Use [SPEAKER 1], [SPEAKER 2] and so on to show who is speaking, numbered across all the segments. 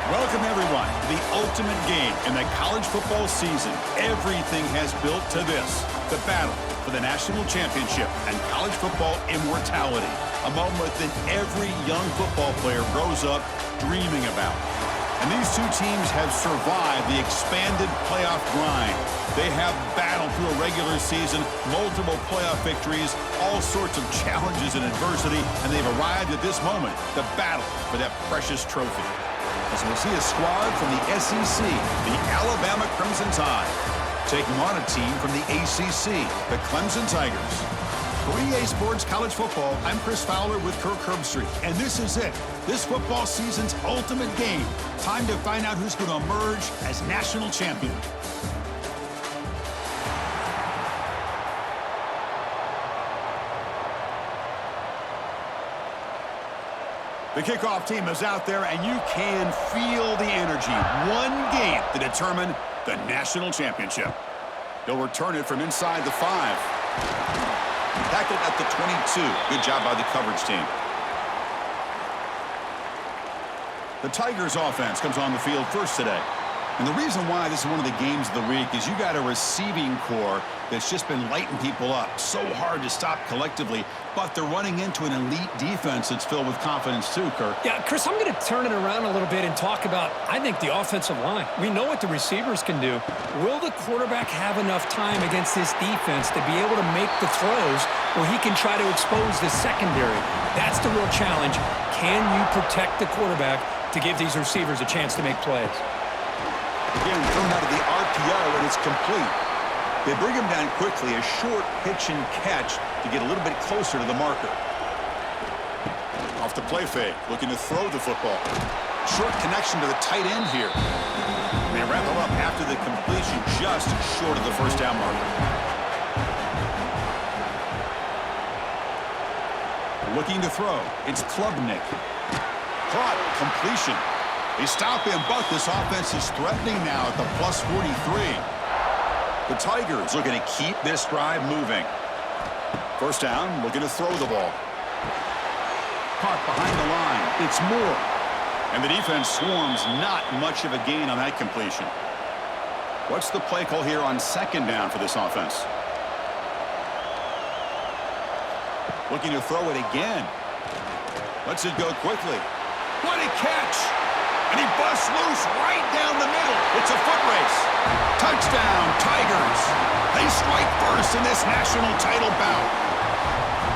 [SPEAKER 1] Welcome, everyone, to the ultimate game in the college football season. Everything has built to this, the battle for the national championship and college football immortality, a moment that every young football player grows up dreaming about. And these two teams have survived the expanded playoff grind. They have battled through a regular season, multiple playoff victories, all sorts of challenges and adversity, and they've arrived at this moment, the battle for that precious trophy. As we'll see a squad from the SEC, the Alabama Crimson Tide, taking on a team from the ACC, the Clemson Tigers. For EA Sports College Football, I'm Chris Fowler with Kirk Herbstreit, and this is it. This football season's ultimate game. Time to find out who's going to emerge as national champion. The kickoff team is out there, and you can feel the energy. One game to determine the national championship. They'll return it from inside the 5. Tackled at the 22. Good job by the coverage team. The Tigers offense comes on the field first today. And the reason why this is one of the games of the week is you got a receiving core that's just been lighting people up. So hard to stop collectively, but they're running into an elite defense that's filled with confidence too, Kirk.
[SPEAKER 2] Yeah, Chris, I'm going to turn it around a little bit and talk about, I think, the offensive line. We know what the receivers can do. Will the quarterback have enough time against this defense to be able to make the throws where he can try to expose the secondary? That's the real challenge. Can you protect the quarterback to give these receivers a chance to make plays?
[SPEAKER 1] Again, thrown out of the RPO, and it's complete. They bring him down quickly, a short pitch and catch to get a little bit closer to the marker. Off the play fake, looking to throw the football. Short connection to the tight end here. They wrap him up after the completion, just short of the first down marker. Looking to throw, it's Klubnik. Caught, completion. They stop him, but this offense is threatening now at the plus 43. The Tigers looking to keep this drive moving. First down, looking to throw the ball. Caught behind the line. It's Moore. And the defense swarms, not much of a gain on that completion. What's the play call here on second down for this offense? Looking to throw it again. Lets it go quickly. What a catch! And he busts loose right down the middle. It's a foot race. Touchdown, Tigers. They strike first in this national title bout.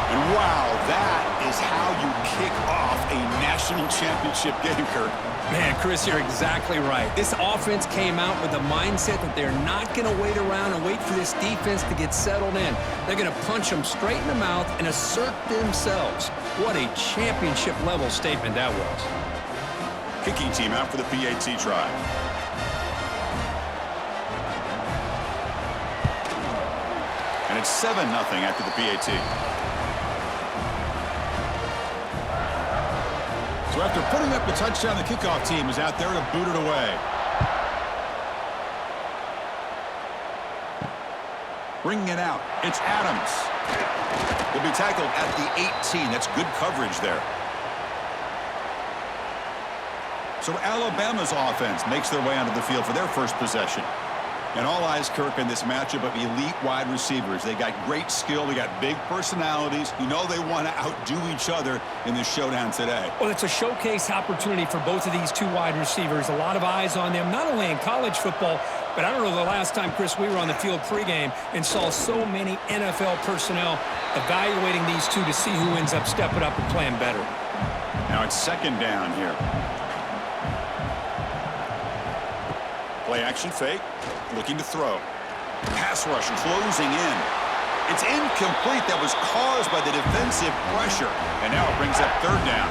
[SPEAKER 1] And wow, that is how you kick off a national championship game, Kirk.
[SPEAKER 2] Man, Chris, you're exactly right. This offense came out with the mindset that they're not going to wait around and wait for this defense to get settled in. They're going to punch them straight in the mouth and assert themselves. What a championship-level statement that was.
[SPEAKER 1] Kicking team out for the PAT try. And it's 7-0 after the PAT. So after putting up the touchdown, the kickoff team is out there to boot it away. Bringing it out, it's Adams. He'll be tackled at the 18. That's good coverage there. So Alabama's offense makes their way onto the field for their first possession. And all eyes, Kirk, in this matchup of elite wide receivers. They got great skill. They got big personalities. You know they want to outdo each other in this showdown today.
[SPEAKER 2] Well, it's a showcase opportunity for both of these two wide receivers. A lot of eyes on them, not only in college football, but I don't know the last time, Chris, we were on the field pregame and saw so many NFL personnel evaluating these two to see who ends up stepping up and playing better.
[SPEAKER 1] Now it's second down here. Play action fake, looking to throw. Pass rush closing in. It's incomplete. That was caused by the defensive pressure. And now it brings up third down.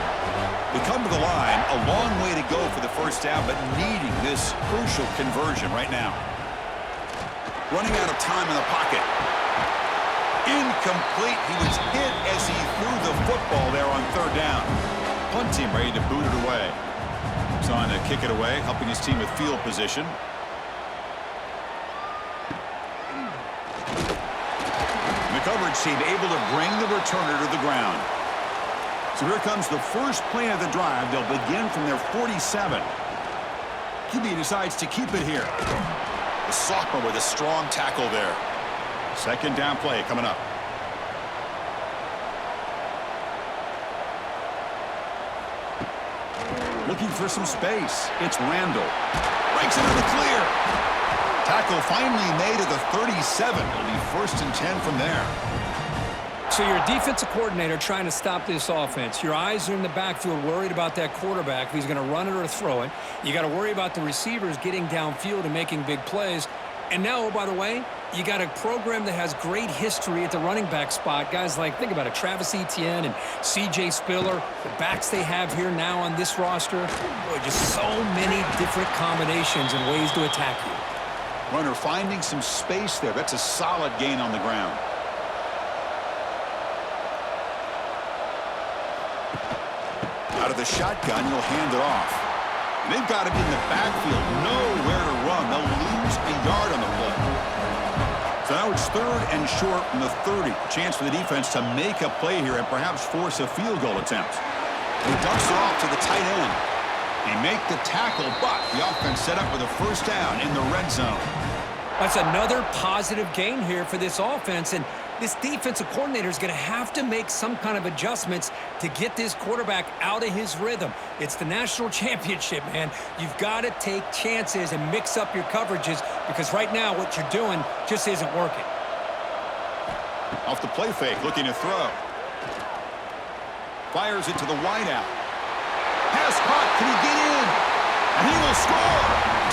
[SPEAKER 1] They come to the line, a long way to go for the first down, but needing this crucial conversion right now. Running out of time in the pocket. Incomplete. He was hit as he threw the football there on third down. Punt team ready to boot it away. He's on to kick it away, helping his team with field position. The coverage team able to bring the returner to the ground. So here comes the first play of the drive. They'll begin from their 47. QB decides to keep it here. The sophomore with a strong tackle there. Second down play coming up. Looking for some space. It's Randall. Breaks into the clear. Tackle finally made at the 37. It'll be 1st and 10 from there.
[SPEAKER 2] So you're a defensive coordinator trying to stop this offense. Your eyes are in the backfield worried about that quarterback, if he's going to run it or throw it. You got to worry about the receivers getting downfield and making big plays. And now, oh, by the way, you got a program that has great history at the running back spot. Guys like, think about it, Travis Etienne and C.J. Spiller, the backs they have here now on this roster. Boy, just so many different combinations and ways to attack you.
[SPEAKER 1] Runner finding some space there. That's a solid gain on the ground. Out of the shotgun, you'll hand it off. And they've got him in the backfield. Nowhere to run. They'll lose a yard on the play. So now it's 3rd and short from the 30. Chance for the defense to make a play here and perhaps force a field goal attempt. He dumps it off to the tight end. They make the tackle, but the offense set up with a 1st down in the red zone.
[SPEAKER 2] That's another positive gain here for this offense, and this defensive coordinator is going to have to make some kind of adjustments to get this quarterback out of his rhythm. It's the national championship, man. You've got to take chances and mix up your coverages because right now what you're doing just isn't working.
[SPEAKER 1] Off the play fake, looking to throw. Fires it to the wideout. Pass caught. Can he get in? And he will score.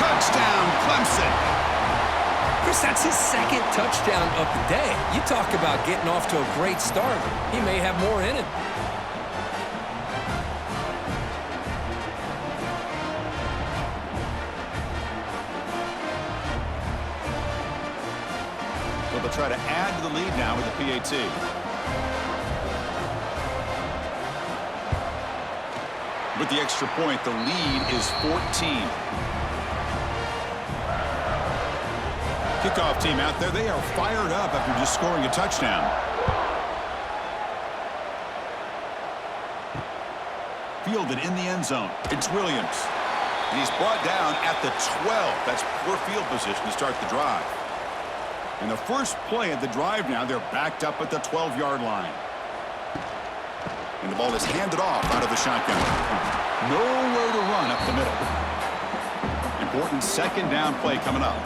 [SPEAKER 1] Touchdown, Clemson.
[SPEAKER 2] Chris, that's his 2nd touchdown of the day. You talk about getting off to a great start. He may have more in it.
[SPEAKER 1] So they'll try to add to the lead now with the PAT. With the extra point, the lead is 14. Kickoff team out there. They are fired up after just scoring a touchdown. Fielded in the end zone. It's Williams. And he's brought down at the 12. That's poor field position to start the drive. And the first play of the drive now, they're backed up at the 12-yard line. And the ball is handed off out of the shotgun. Nowhere to run up the middle. Important 2nd down play coming up.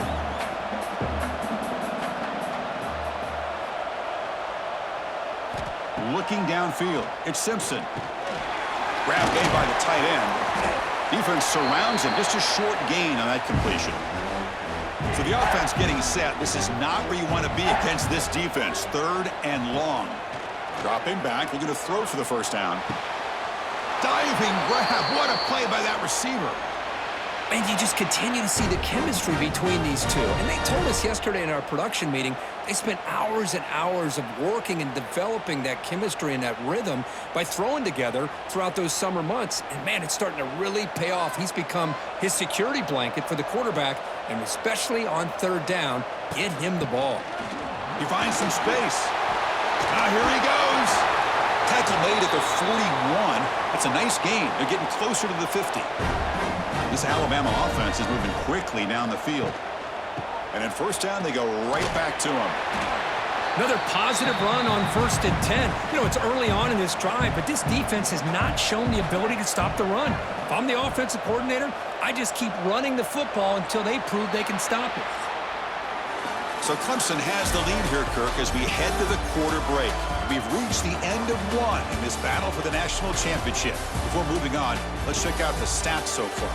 [SPEAKER 1] Looking downfield, it's Simpson. Grab made by the tight end. Defense surrounds him. Just a short gain on that completion. So the offense getting set. This is not where you want to be against this defense. 3rd and long. Dropping back, looking to throw for the 1st down. Diving grab. What a play by that receiver.
[SPEAKER 2] And you just continue to see the chemistry between these two. And they told us yesterday in our production meeting, they spent hours and hours of working and developing that chemistry and that rhythm by throwing together throughout those summer months. And, man, it's starting to really pay off. He's become his security blanket for the quarterback, and especially on 3rd down, get him the ball.
[SPEAKER 1] He finds some space. Now here he goes. Tackle made at the 41. That's a nice gain. They're getting closer to the 50. This Alabama offense is moving quickly down the field. And at 1st down, they go right back to him.
[SPEAKER 2] Another positive run on 1st and 10. You know, it's early on in this drive, but this defense has not shown the ability to stop the run. If I'm the offensive coordinator, I just keep running the football until they prove they can stop it.
[SPEAKER 1] So Clemson has the lead here, Kirk, as we head to the quarter break. We've reached the end of one in this battle for the national championship. Before moving on, let's check out the stats so far.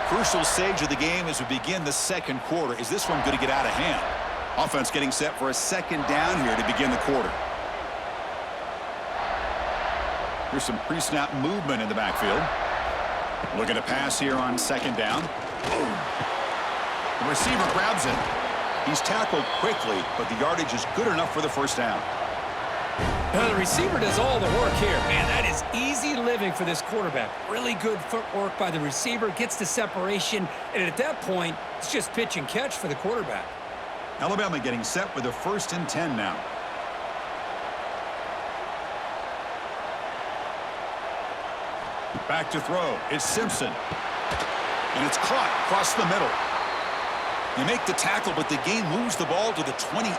[SPEAKER 1] Crucial stage of the game as we begin the 2nd quarter. Is this one going to get out of hand? Offense getting set for a 2nd down here to begin the quarter. Here's some pre-snap movement in the backfield. Looking to pass here on 2nd down. The receiver grabs it. He's tackled quickly, but the yardage is good enough for the 1st down.
[SPEAKER 2] Now the receiver does all the work here. Man, that is easy living for this quarterback. Really good footwork by the receiver, gets the separation, and at that point, it's just pitch and catch for the quarterback.
[SPEAKER 1] Alabama getting set with a 1st and 10 now. Back to throw. It's Simpson. And it's caught across the middle. You make the tackle, but the game moves the ball to the 28.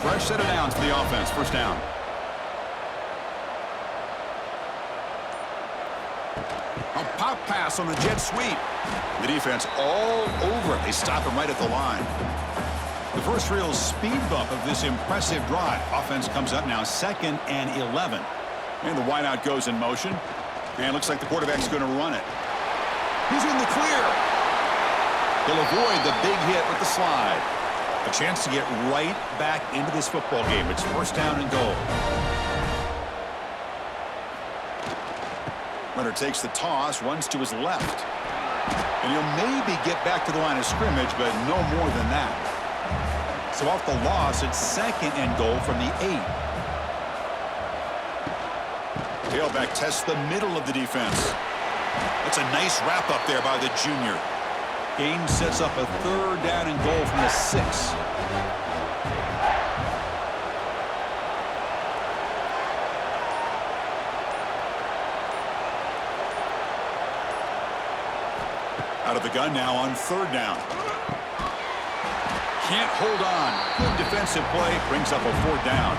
[SPEAKER 1] Fresh set of downs for the offense. First down. A pop pass on the jet sweep. The defense all over it. They stop him right at the line. The first real speed bump of this impressive drive. Offense comes up now 2nd and 11. And the wideout goes in motion. And looks like the quarterback's going to run it. He's in the clear. He'll avoid the big hit with the slide. A chance to get right back into this football game. It's first down and goal. Runner takes the toss, runs to his left. And he'll maybe get back to the line of scrimmage, but no more than that. So off the loss, it's 2nd and goal from the 8. Tailback tests the middle of the defense. That's a nice wrap up there by the junior. Game sets up a 3rd down and goal from the 6. Out of the gun now on 3rd down. Can't hold on. Good defensive play. Brings up a 4th down.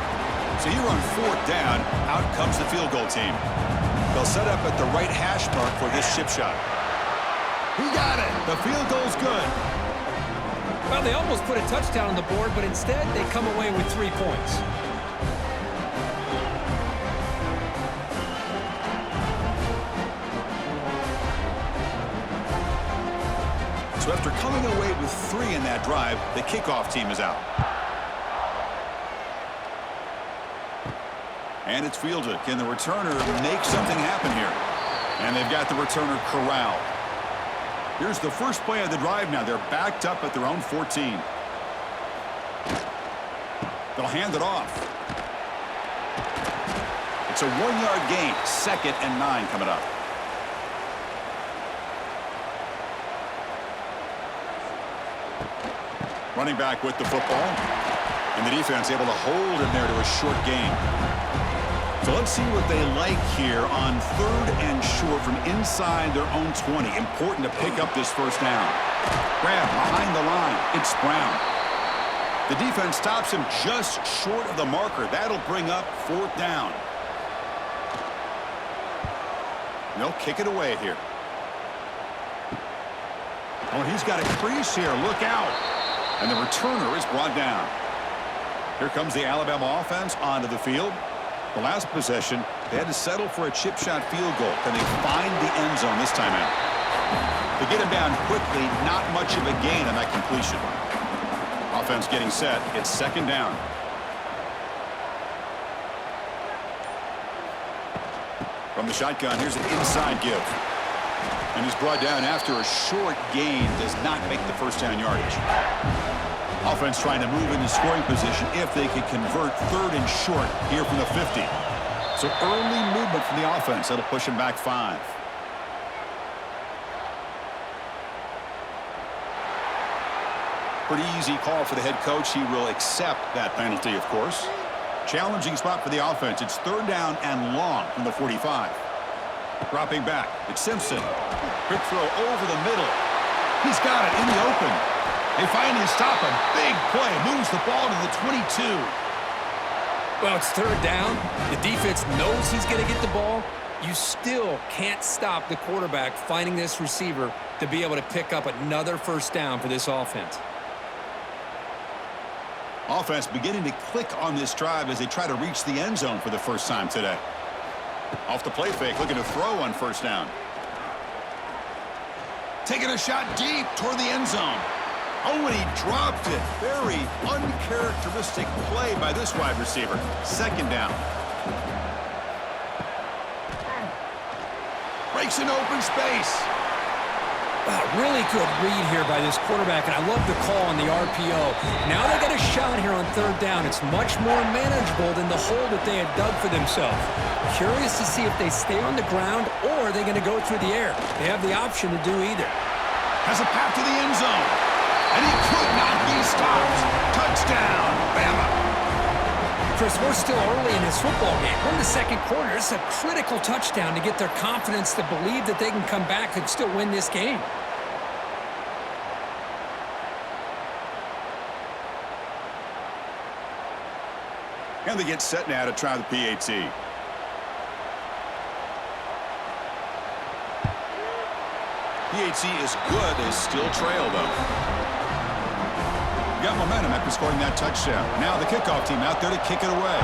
[SPEAKER 1] So here on 4th down, out comes the field goal team. They'll set up at the right hash mark for this chip shot. He got it. The field goal's good.
[SPEAKER 2] Well, they almost put a touchdown on the board, but instead they come away with 3 points.
[SPEAKER 1] So after coming away with 3 in that drive, the kickoff team is out. And it's fielded. Can the returner make something happen here? And they've got the returner corralled. Here's the first play of the drive now. They're backed up at their own 14. They'll hand it off. It's a 1-yard gain. 2nd and 9 coming up. Running back with the football. And the defense able to hold him there to a short gain. So let's see what they like here on 3rd and short from inside their own 20. Important to pick up this first down. Grab behind the line. It's Brown. The defense stops him just short of the marker. That'll bring up 4th down. And they'll kick it away here. Oh, he's got a crease here. Look out. And the returner is brought down. Here comes the Alabama offense onto the field. The last possession, they had to settle for a chip shot field goal. Can they find the end zone this time out? They get him down quickly, not much of a gain on that completion. Offense getting set. It's 2nd down. From the shotgun, here's an inside give. And he's brought down after a short gain. Does not make the first down yardage. Offense trying to move into scoring position if they could convert 3rd and short here from the 50. So early movement from the offense. That'll push him back 5. Pretty easy call for the head coach. He will accept that penalty, of course. Challenging spot for the offense. It's 3rd down and long from the 45. Dropping back. It's Simpson. Quick throw over the middle. He's got it in the open. They finally stop him. Big play. Moves the ball to the 22.
[SPEAKER 2] Well, it's 3rd down. The defense knows he's going to get the ball. You still can't stop the quarterback finding this receiver to be able to pick up another first down for this offense.
[SPEAKER 1] Offense beginning to click on this drive as they try to reach the end zone for the first time today. Off the play fake, looking to throw on first down. Taking a shot deep toward the end zone. Oh, and he dropped it. Very uncharacteristic play by this wide receiver. 2nd down. Breaks an open space.
[SPEAKER 2] Wow, really good read here by this quarterback, and I love the call on the RPO. Now they get a shot here on 3rd down. It's much more manageable than the hole that they had dug for themselves. Curious to see if they stay on the ground or are they going to go through the air. They have the option to do either.
[SPEAKER 1] Has a path to the end zone. And he could not be stopped. Touchdown, Bama.
[SPEAKER 2] Chris, we're still early in this football game. We're in the second quarter. It's a critical touchdown to get their confidence to believe that they can come back and still win this game.
[SPEAKER 1] And they get set now to try the PAT. PAT is good. They still trail, though. Got momentum after scoring that touchdown. Now the kickoff team out there to kick it away.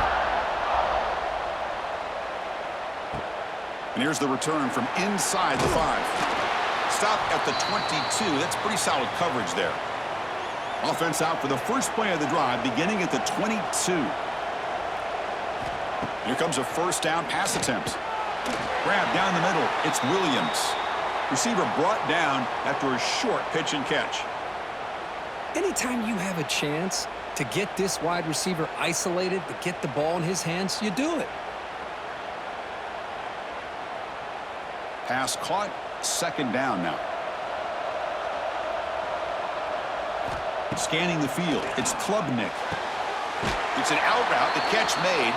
[SPEAKER 1] And here's the return from inside the 5. Stop at the 22. That's pretty solid coverage there. Offense out for the first play of the drive, beginning at the 22. Here comes a first down pass attempt. Grab down the middle. It's Williams. Receiver brought down after a short pitch and catch.
[SPEAKER 2] Anytime you have a chance to get this wide receiver isolated, to get the ball in his hands, you do it.
[SPEAKER 1] Pass caught. Second down now. Scanning the field. It's Klubnik. It's an out route. The catch made.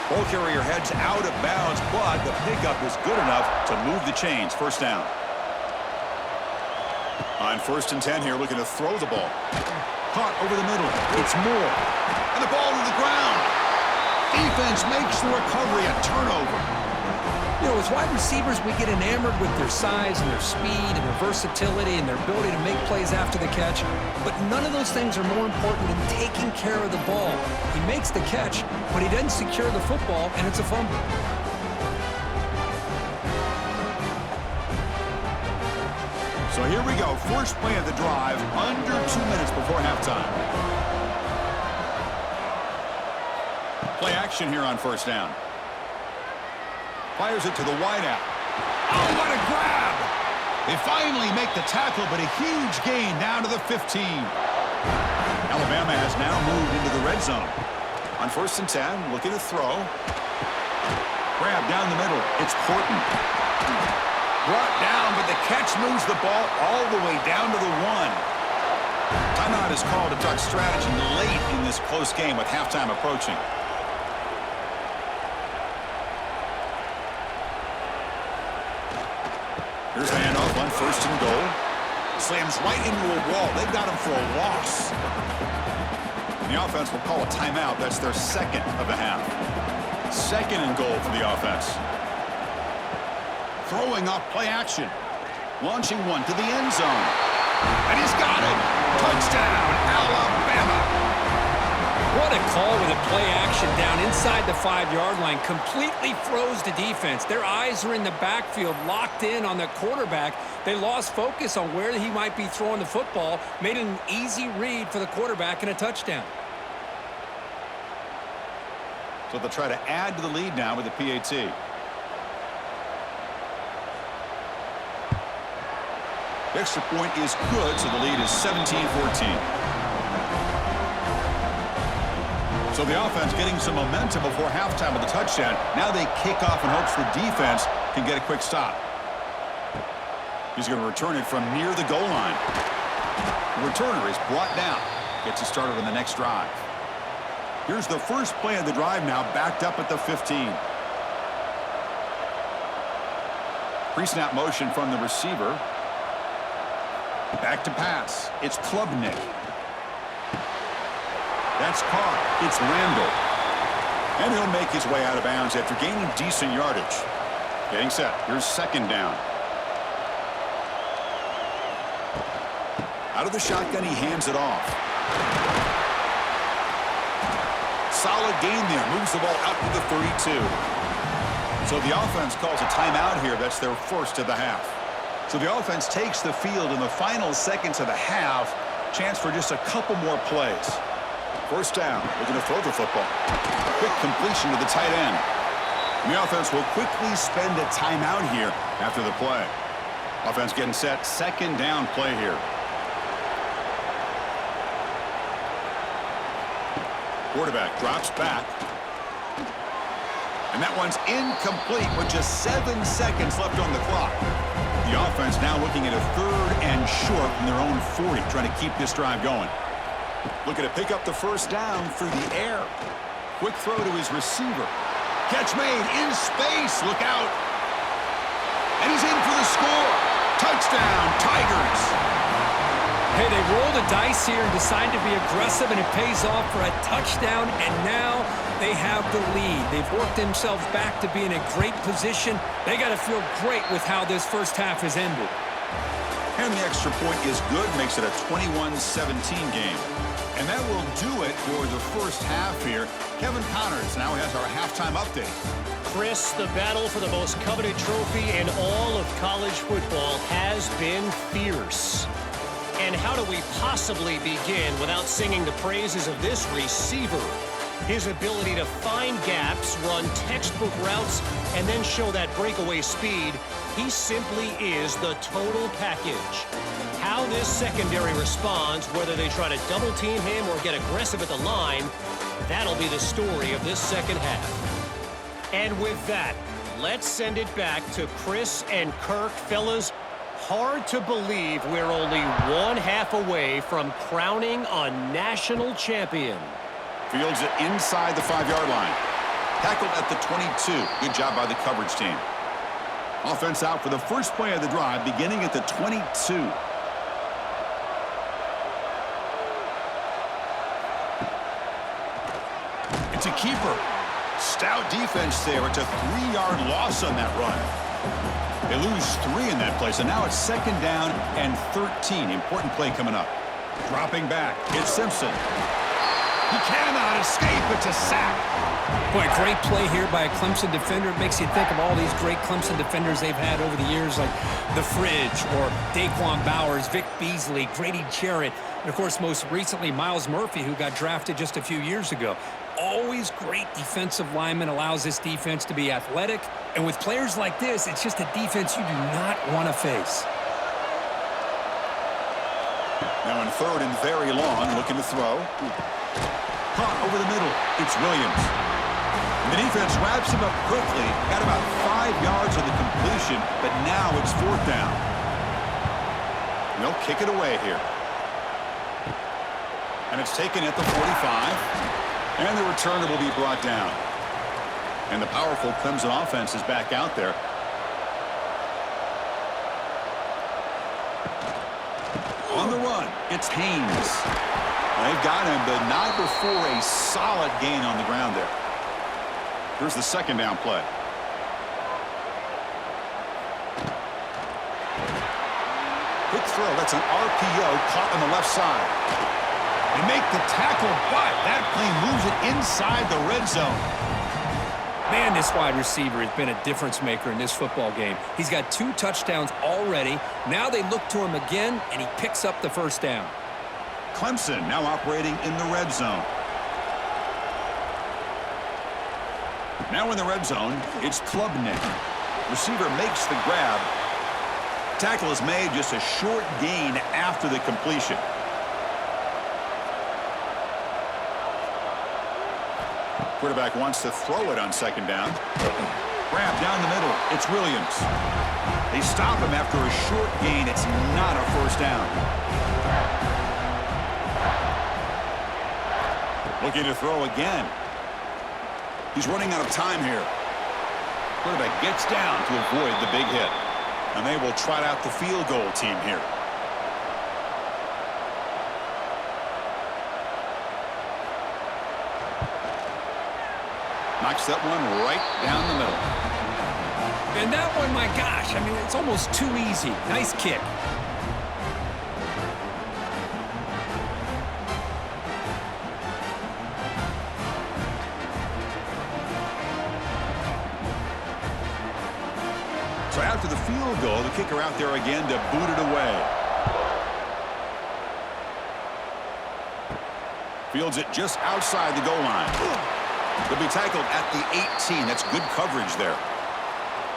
[SPEAKER 1] Ball carrier heads out of bounds, but the pickup is good enough to move the chains. First down. On 1st and 10 here, looking to throw the ball. Caught over the middle. It's Moore. And the ball to the ground. Defense makes the recovery a turnover.
[SPEAKER 2] You know, as wide receivers, we get enamored with their size and their speed and their versatility and their ability to make plays after the catch. But none of those things are more important than taking care of the ball. He makes the catch, but he doesn't secure the football, and it's a fumble.
[SPEAKER 1] So here we go. First play of the drive, under 2 minutes before halftime. Play action here on first down. Fires it to the wideout. Oh, what a grab! They finally make the tackle, but a huge gain down to the 15. Alabama has now moved into the red zone. On 1st and 10, looking to throw. Grab down the middle. It's Horton. Brought down, but the catch moves the ball all the way down to the 1. Timeout is called to talk strategy late in this close game with halftime approaching. Here's a handoff on 1st and goal. Slams right into a wall. They've got him for a loss. And the offense will call a timeout. That's their second of the half. 2nd and goal for the offense. Throwing off play action. Launching one to the end zone. And he's got it. Touchdown, Alabama.
[SPEAKER 2] What a call with a play action down inside the 5-yard line. Completely froze the defense. Their eyes are in the backfield, locked in on the quarterback. They lost focus on where he might be throwing the football. Made an easy read for the quarterback and a touchdown.
[SPEAKER 1] So they'll try to add to the lead now with the PAT. The extra point is good, so the lead is 17-14. So the offense getting some momentum before halftime with the touchdown. Now they kick off in hopes the defense can get a quick stop. He's going to return it from near the goal line. The returner is brought down. Gets it started on the next drive. Here's the first play of the drive now, backed up at the 15. Pre-snap motion from the receiver. Back to pass. It's Klubnik. That's caught. It's Randall. And he'll make his way out of bounds after gaining decent yardage. Getting set. Here's 2nd down. Out of the shotgun, he hands it off. Solid gain there. Moves the ball out to the 32. So the offense calls a timeout here. That's their first of the half. So the offense takes the field in the final seconds of the half. Chance for just a couple more plays. First down. Looking to throw the football. Quick completion to the tight end. And the offense will quickly spend a timeout here after the play. Offense getting set. 2nd down play here. Quarterback drops back. And that one's incomplete with just 7 seconds left on the clock. The offense now looking at a 3rd and short from their own 40, trying to keep this drive going. Looking to pick up the first down through the air. Quick throw to his receiver. Catch made in space. Look out. And he's in for the score. Touchdown, Tigers.
[SPEAKER 2] Hey, they roll the dice here and decide to be aggressive, and it pays off for a touchdown, and now they have the lead. They've worked themselves back to be in a great position. They got to feel great with how this first half has ended.
[SPEAKER 1] And the extra point is good, makes it a 21-17 game. And that will do it for the first half here. Kevin Connors now has our halftime update.
[SPEAKER 3] Chris, the battle for the most coveted trophy in all of college football has been fierce. And how do we possibly begin without singing the praises of this receiver? His ability to find gaps, run textbook routes, and then show that breakaway speed. He simply is the total package. How this secondary responds, whether they try to double team him or get aggressive at the line, that'll be the story of this second half. And with that, let's send it back to Chris and Kirk. Fellas, hard to believe we're only one half away from crowning a national champion.
[SPEAKER 1] Fields it inside the 5-yard line. Tackled at the 22. Good job by the coverage team. Offense out for the first play of the drive, beginning at the 22. It's a keeper. Stout defense there. It's a 3-yard loss on that run. They lose 3 in that play, so now it's second down and 13. Important play coming up. Dropping back, it's Simpson. He cannot escape. It's a sack.
[SPEAKER 2] Boy, great play here by a Clemson defender. It makes you think of all these great Clemson defenders they've had over the years, like The Fridge or Daquan Bowers, Vic Beasley, Grady Jarrett, and, of course, most recently, Miles Murphy, who got drafted just a few years ago. Always great defensive lineman, allows this defense to be athletic. And with players like this, it's just a defense you do not want to face.
[SPEAKER 1] Now in third and very long, looking to throw. Caught over the middle. It's Williams. And the defense wraps him up quickly. Got about 5 yards of the completion, but now it's fourth down. They'll kick it away here. And it's taken at the 45. And the returner will be brought down. And the powerful Clemson offense is back out there. On the run, it's Haynes. They've got him, but not before a solid gain on the ground there. Here's the second down play. Quick throw. That's an RPO caught on the left side. They make the tackle, but that plane moves it inside the red zone.
[SPEAKER 2] Man, this wide receiver has been a difference maker in this football game. He's got 2 touchdowns already. Now they look to him again, and he picks up the first down.
[SPEAKER 1] Clemson now operating in the red zone. Now in the red zone, it's Klubnik. Receiver makes the grab. Tackle is made, just a short gain after the completion. Quarterback wants to throw it on second down. Grab down the middle. It's Williams. They stop him after a short gain. It's not a first down. Looking to throw again. He's running out of time here. Quarterback gets down to avoid the big hit. And they will trot out the field goal team here. Knocks that one right down the middle.
[SPEAKER 2] And that one, my gosh, I mean, it's almost too easy. Nice kick.
[SPEAKER 1] So after the field goal, the kicker out there again to boot it away. Fields it just outside the goal line. They'll be tackled at the 18. That's good coverage there.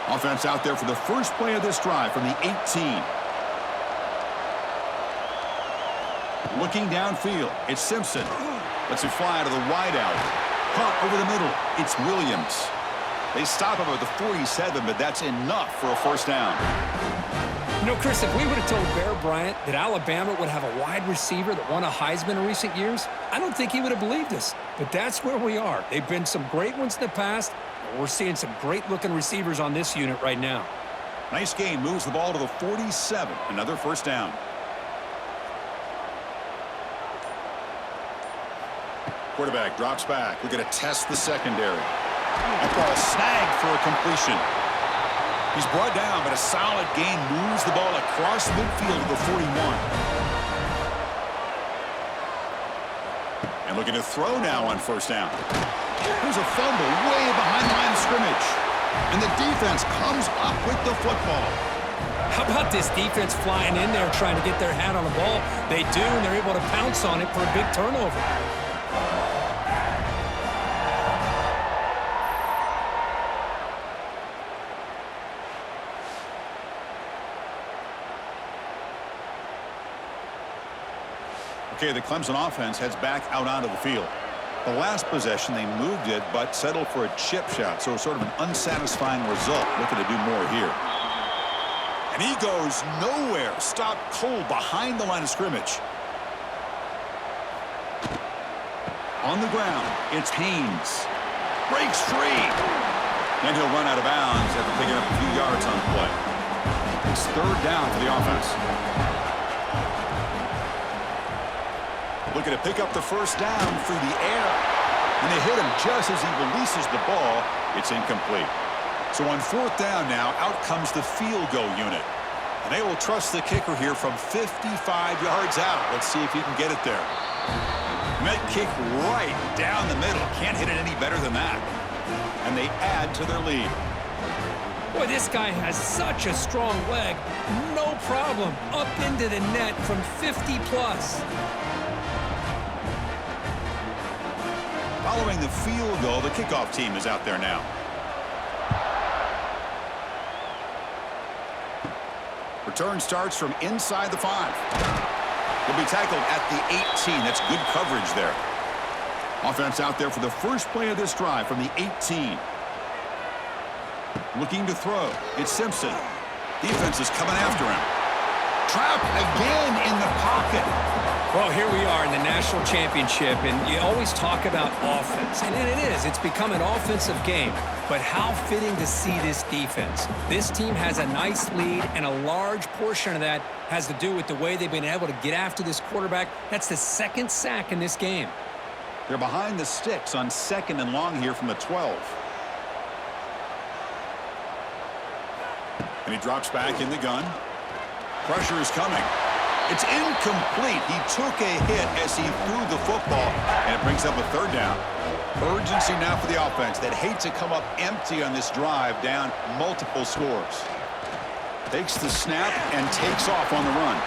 [SPEAKER 1] Offense out there for the first play of this drive from the 18. Looking downfield, it's Simpson. Lets it fly out of the wideout. Caught over the middle, it's Williams. They stop him at the 47, but that's enough for a first down.
[SPEAKER 2] You know, Chris, if we would have told Bear Bryant that Alabama would have a wide receiver that won a Heisman in recent years, I don't think he would have believed us. But that's where we are. They've been some great ones in the past, and we're seeing some great-looking receivers on this unit right now.
[SPEAKER 1] Nice gain. Moves the ball to the 47. Another first down. Quarterback drops back. We're going to test the secondary. That ball snagged for a completion. He's brought down, but a solid gain moves the ball across midfield to the 41. And looking to throw now on first down. There's a fumble way behind the line of scrimmage. And the defense comes up with the football.
[SPEAKER 2] How about this defense flying in there trying to get their hat on the ball? They do, and they're able to pounce on it for a big turnover.
[SPEAKER 1] Okay, the Clemson offense heads back out onto the field. The last possession, they moved it, but settled for a chip shot, so sort of an unsatisfying result. Looking to do more here. And he goes nowhere. Stopped cold behind the line of scrimmage. On the ground, it's Haynes. Breaks free. And he'll run out of bounds after picking up a few yards on the play. It's third down for the offense. Looking to pick up the first down through the air. And they hit him just as he releases the ball. It's incomplete. So on fourth down now, out comes the field goal unit. And they will trust the kicker here from 55 yards out. Let's see if he can get it there. And that kick right down the middle. Can't hit it any better than that. And they add to their lead.
[SPEAKER 2] Boy, this guy has such a strong leg. No problem. Up into the net from 50 plus.
[SPEAKER 1] Following the field goal, the kickoff team is out there now. Return starts from inside the 5. He'll be tackled at the 18. That's good coverage there. Offense out there for the first play of this drive from the 18. Looking to throw. It's Simpson. Defense is coming after him. Trapped again in the pocket.
[SPEAKER 2] Well, here we are in the national championship, and you always talk about offense. And it is. It's become an offensive game. But how fitting to see this defense. This team has a nice lead, and a large portion of that has to do with the way they've been able to get after this quarterback. That's the second sack in this game.
[SPEAKER 1] They're behind the sticks on 2nd and long here from the 12. And he drops back in the gun. Pressure is coming. It's incomplete. He took a hit as he threw the football, and it brings up a third down. Urgency now for the offense that hates to come up empty on this drive, down multiple scores. Takes the snap and takes off on the run.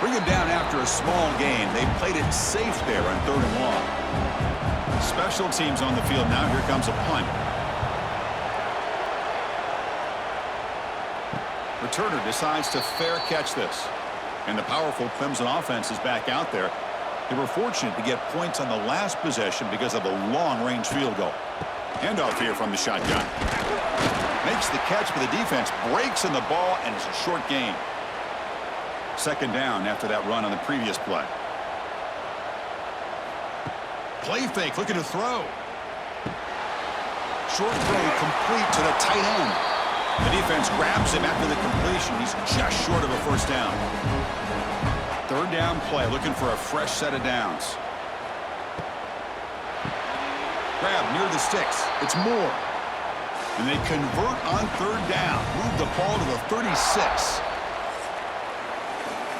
[SPEAKER 1] Bring him down after a small gain. They played it safe there on 3rd and long. Special teams on the field now. Here comes a punt. Returner decides to fair catch this. And the powerful Clemson offense is back out there. They were fortunate to get points on the last possession because of a long-range field goal. Handoff here from the shotgun. Makes the catch, but the defense breaks in the ball, and it's a short gain. 2nd down after that run on the previous play. Play fake, looking to throw. Short throw complete to the tight end. The defense grabs him after the completion. He's just short of a first down. 3rd down play, looking for a fresh set of downs. Grab near the sticks. It's Moore. And they convert on 3rd down. Move the ball to the 36.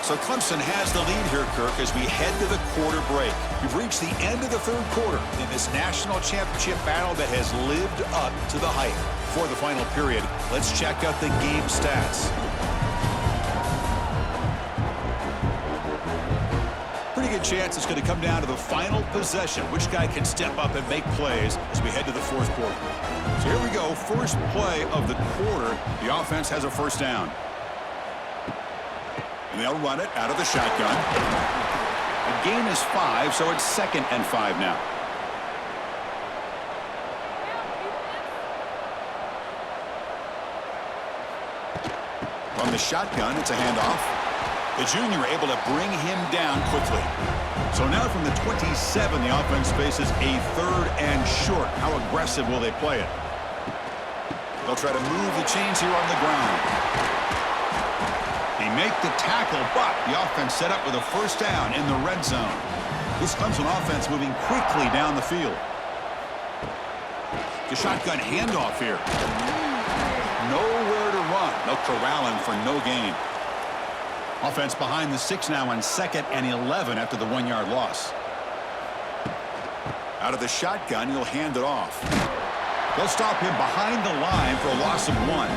[SPEAKER 1] So Clemson has the lead here, Kirk, as we head to the quarter break. We've reached the end of the 3rd quarter in this national championship battle that has lived up to the hype. For the final period, let's check out the game stats. Pretty good chance it's going to come down to the final possession. Which guy can step up and make plays as we head to the 4th quarter. So here we go. First play of the quarter. The offense has a first down. And they'll run it out of the shotgun. The gain is 5, so it's 2nd and 5 now. From the shotgun, it's a handoff. The junior able to bring him down quickly. So now from the 27, the offense faces a 3rd and short. How aggressive will they play it? They'll try to move the chains here on the ground. They make the tackle, but the offense set up with a first down in the red zone. This Clemson offense moving quickly down the field. The shotgun handoff here. Nowhere to run. They'll corral him for no gain. Offense behind the 6 now on 2nd and 11 after the 1-yard loss. Out of the shotgun, he'll hand it off. They'll stop him behind the line for a loss of 1.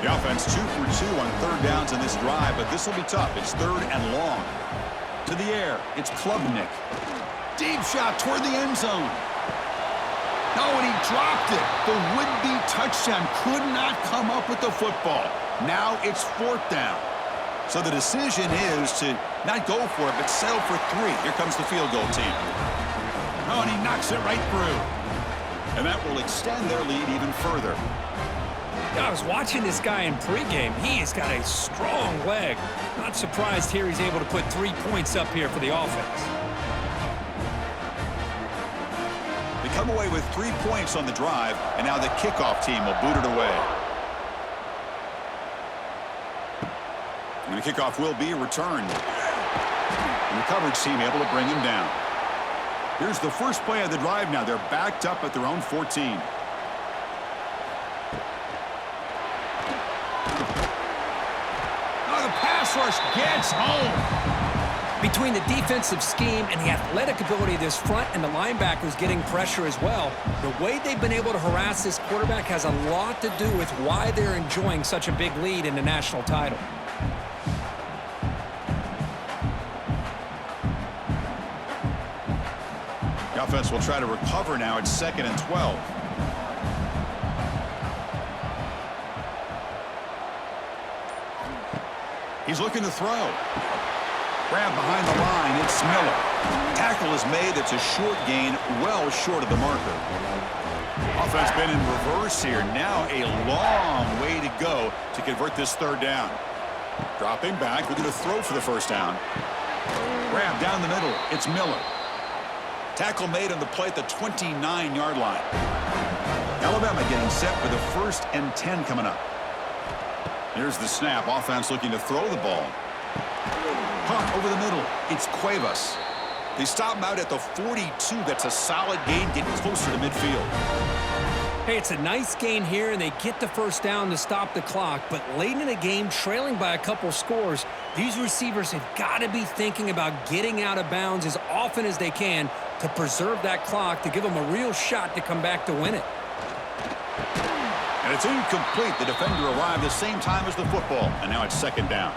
[SPEAKER 1] The offense 2 for 2 on 3rd downs in this drive, but this will be tough. It's 3rd and long. To the air, it's Klubnik. Deep shot toward the end zone. No, and he dropped it. The would-be touchdown could not come up with the football. Now it's 4th down. So the decision is to not go for it, but settle for 3. Here comes the field goal team. Oh, and he knocks it right through. And that will extend their lead even further.
[SPEAKER 2] I was watching this guy in pregame. He has got a strong leg. Not surprised here he's able to put 3 points up here for the offense.
[SPEAKER 1] They come away with 3 points on the drive, and now the kickoff team will boot it away. And the kickoff will be returned. And the coverage team able to bring him down. Here's the first play of the drive now. They're backed up at their own 14. Oh, the pass rush gets home.
[SPEAKER 2] Between the defensive scheme and the athletic ability of this front and the linebackers getting pressure as well, the way they've been able to harass this quarterback has a lot to do with why they're enjoying such a big lead in the national title.
[SPEAKER 1] The offense will try to recover now at 2nd and 12. He's looking to throw. Grab behind the line. It's Miller. Tackle is made. It's a short gain, well short of the marker. Offense been in reverse here. Now a long way to go to convert this 3rd down. Dropping back. We're going to throw for the first down. Grab down the middle. It's Miller. Tackle made on the play at the 29-yard line. Alabama getting set for the 1st and 10 coming up. Here's the snap. Offense looking to throw the ball. Punt over the middle. It's Cuevas. They stop him out at the 42. That's a solid gain, getting closer to midfield.
[SPEAKER 2] Hey, it's a nice gain here, and they get the first down to stop the clock. But late in the game, trailing by a couple scores, these receivers have got to be thinking about getting out of bounds as often as they can to preserve that clock, to give them a real shot to come back to win it.
[SPEAKER 1] And it's incomplete. The defender arrived the same time as the football, and now it's 2nd down.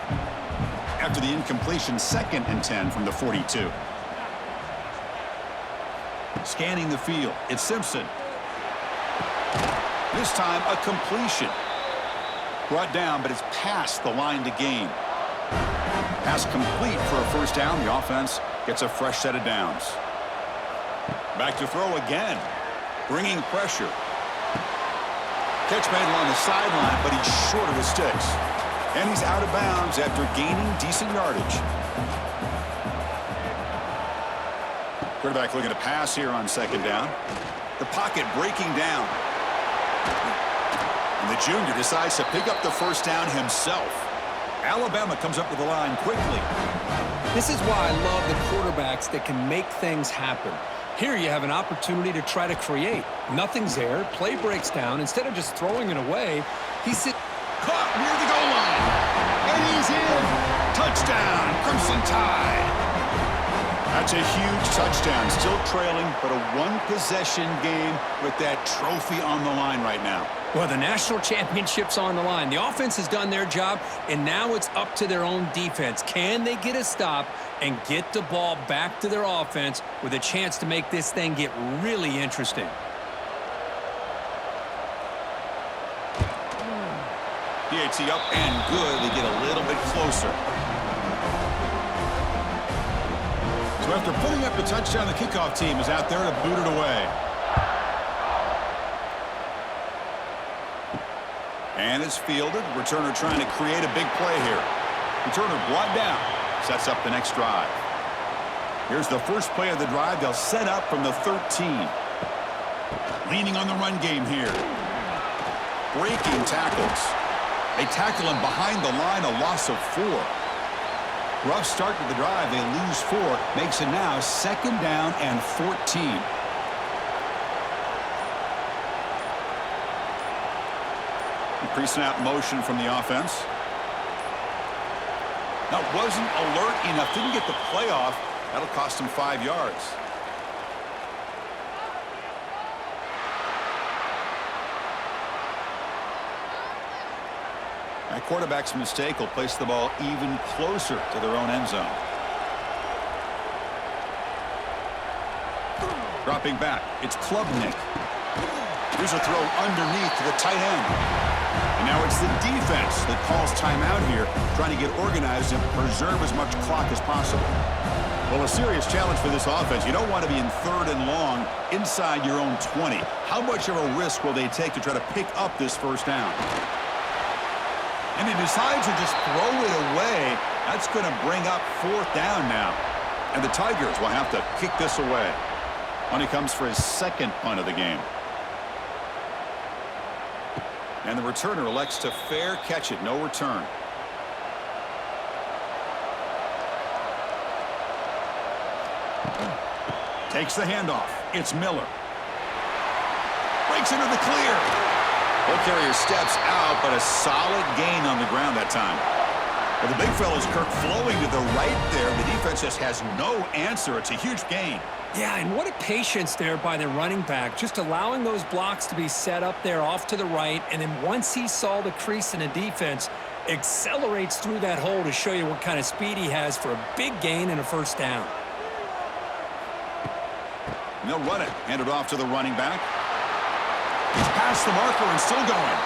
[SPEAKER 1] After the incompletion, 2nd and 10 from the 42. Scanning the field, it's Simpson. This time, a completion. Brought down, but it's past the line to gain. Pass complete for a first down. The offense gets a fresh set of downs. Back to throw again. Bringing pressure. Catch made along the sideline, but he's short of his sticks. And he's out of bounds after gaining decent yardage. Quarterback looking to pass here on 2nd down. The pocket breaking down. And the junior decides to pick up the first down himself. Alabama comes up with the line quickly.
[SPEAKER 2] This is why I love the quarterbacks that can make things happen. Here you have an opportunity to try to create. Nothing's there. Play breaks down. Instead of just throwing it away, he's
[SPEAKER 1] caught near the goal line. And he's in. Touchdown, Crimson Tide. That's a huge touchdown. Still trailing, but a one-possession game with that trophy on the line right now.
[SPEAKER 2] Well, the national championship's on the line. The offense has done their job, and now it's up to their own defense. Can they get a stop and get the ball back to their offense with a chance to make this thing get really interesting?
[SPEAKER 1] PAT up and good. They get a little bit closer. So after putting up the touchdown, the kickoff team is out there to boot it away. And And it's fielded. Returner trying to create a big play here. Returner brought down. Sets up the next drive. Here's the first play of the drive. They'll set up from the 13. Leaning on the run game here. Breaking tackles. They tackle him behind the line, a loss of 4. Rough start to the drive. They lose 4. Makes it now 2nd down and 14. Pre-snap motion from the offense. Now wasn't alert enough. Didn't get the play off. That'll cost him 5 yards. That quarterback's mistake will place the ball even closer to their own end zone. Dropping back, it's Klubnik. Here's a throw underneath to the tight end. And now it's the defense that calls timeout here, trying to get organized and preserve as much clock as possible. Well, a serious challenge for this offense. You don't want to be in 3rd and long inside your own 20. How much of a risk will they take to try to pick up this first down? And he decides to just throw it away. That's going to bring up 4th down now. And the Tigers will have to kick this away. When he comes for his 2nd punt of the game. And the returner elects to fair catch it. No return. Takes the handoff. It's Miller. Breaks into the clear. Ball carrier steps out, but a solid gain on the ground that time. Well, the big fella's Kirk flowing to the right there. The defense just has no answer. It's a huge gain.
[SPEAKER 2] Yeah, and what a patience there by the running back, just allowing those blocks to be set up there off to the right, and then once he saw the crease in the defense, accelerates through that hole to show you what kind of speed he has for a big gain and a 1st down.
[SPEAKER 1] And they'll run it. Hand it off to the running back. He's past the marker and still going.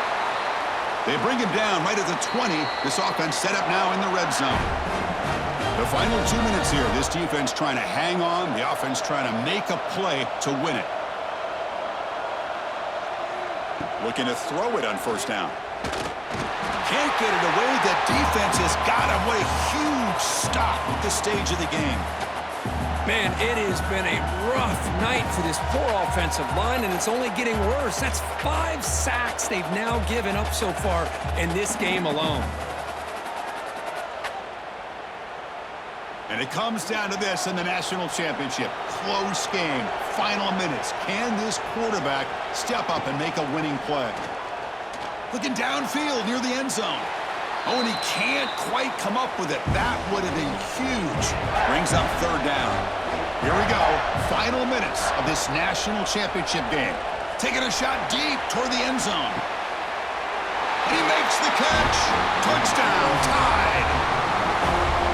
[SPEAKER 1] They bring him down right at the 20. This offense set up now in the red zone. The final 2 minutes here. This defense trying to hang on. The offense trying to make a play to win it. Looking to throw it on 1st down. Can't get it away. The defense has got him. What a huge stop at this stage of the game.
[SPEAKER 2] Man, it has been a rough night for this poor offensive line, and it's only getting worse. That's 5 sacks they've now given up so far in this game alone.
[SPEAKER 1] And it comes down to this in the national championship. Close game. Final minutes. Can this quarterback step up and make a winning play? Looking downfield near the end zone. Oh, and he can't quite come up with it. That would have been huge. Brings up 3rd down. Here we go. Final minutes of this national championship game. Taking a shot deep toward the end zone. He makes the catch. Touchdown. Tied.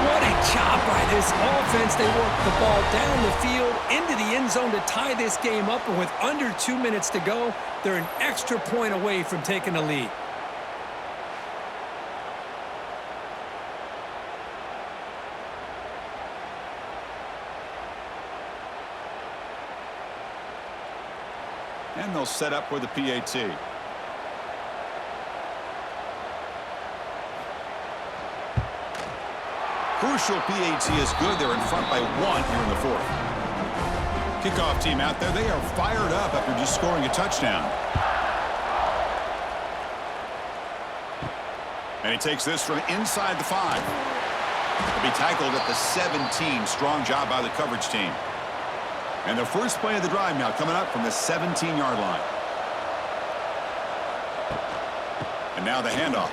[SPEAKER 2] What a job by this offense. They work the ball down the field into the end zone to tie this game up. And with under 2 minutes to go, they're an extra point away from taking the lead.
[SPEAKER 1] And they'll set up for the PAT. Crucial PAT is good. They're in front by 1 here in the 4th. Kickoff team out there. They are fired up after just scoring a touchdown. And he takes this from inside the 5. He'll be tackled at the 17. Strong job by the coverage team. And the first play of the drive now coming up from the 17-yard line. And now the handoff.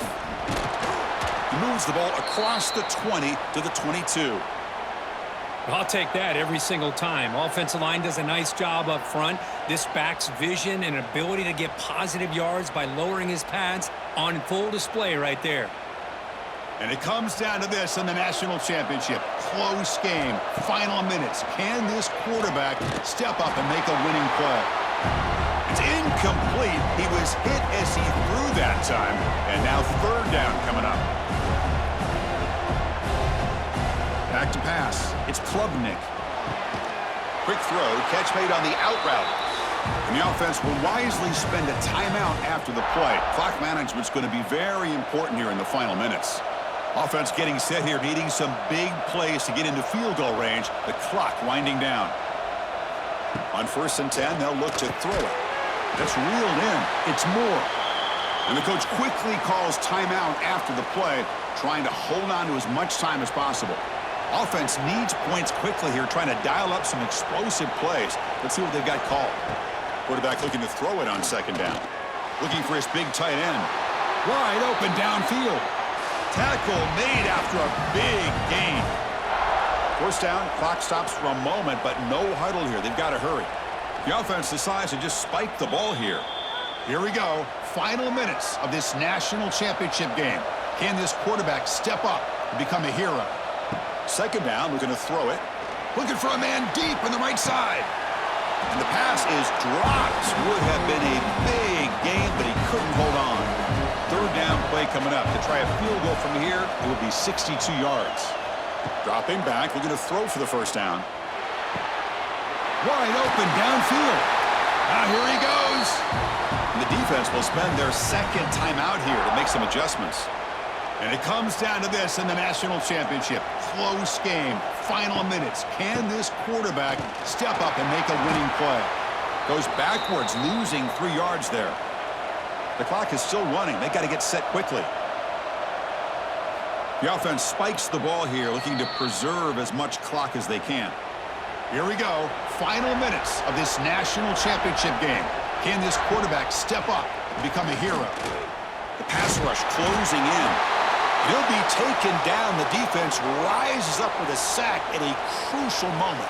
[SPEAKER 1] He moves the ball across the 20 to the 22.
[SPEAKER 2] I'll take that every single time. Offensive line does a nice job up front. This back's vision and ability to get positive yards by lowering his pads on full display right there.
[SPEAKER 1] And it comes down to this in the national championship. Close game. Final minutes. Can this quarterback step up and make a winning play? It's incomplete. He was hit as he threw that time. And now 3rd down coming up. Back to pass. It's Klubnik. Quick throw. Catch made on the out route. And the offense will wisely spend a timeout after the play. Clock management's going to be very important here in the final minutes. Offense getting set here, needing some big plays to get into field goal range. The clock winding down. On 1st and 10, they'll look to throw it. That's reeled in. It's Moore. And the coach quickly calls timeout after the play, trying to hold on to as much time as possible. Offense needs points quickly here, trying to dial up some explosive plays. Let's see what they've got called. Quarterback looking to throw it on 2nd down. Looking for his big tight end. Wide open downfield. Tackle made after a big gain. 1st down, clock stops for a moment, but no huddle here. They've got to hurry. The offense decides to just spike the ball here. Here we go. Final minutes of this national championship game. Can this quarterback step up and become a hero? 2nd down, looking to throw it. Looking for a man deep on the right side. And the pass is dropped. Would have been a big gain, but he couldn't hold on. 3rd down play coming up. To try a field goal from here, it will be 62 yards. Dropping back, looking to throw for the 1st down. Wide open downfield. Now here he goes. And the defense will spend their 2nd timeout here to make some adjustments. And it comes down to this in the national championship. Close game. Final minutes. Can this quarterback step up and make a winning play? Goes backwards, losing 3 yards there. The clock is still running. They got to get set quickly. The offense spikes the ball here, looking to preserve as much clock as they can. Here we go. Final minutes of this national championship game. Can this quarterback step up and become a hero? The pass rush closing in. He'll be taken down. The defense rises up with a sack at a crucial moment.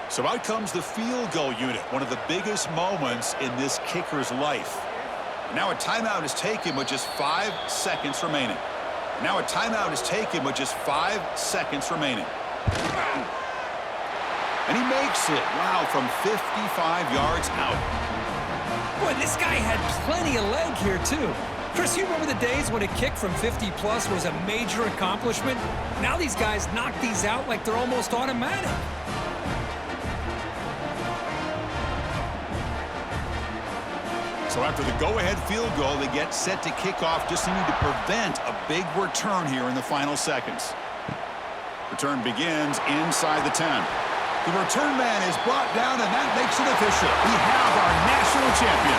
[SPEAKER 1] So out comes the field goal unit, one of the biggest moments in this kicker's life. Now a timeout is taken with just 5 seconds remaining. Now a timeout is taken with just 5 seconds remaining. And he makes it, wow, from 55 yards out.
[SPEAKER 2] Boy, this guy had plenty of leg here, too. Chris, you remember the days when a kick from 50-plus was a major accomplishment? Now these guys knock these out like they're almost automatic.
[SPEAKER 1] So after the go-ahead field goal, they get set to kick off, just needing to prevent a big return here in the final seconds. Return begins inside the 10. The return man is brought down, and that makes it official. We have our national champion.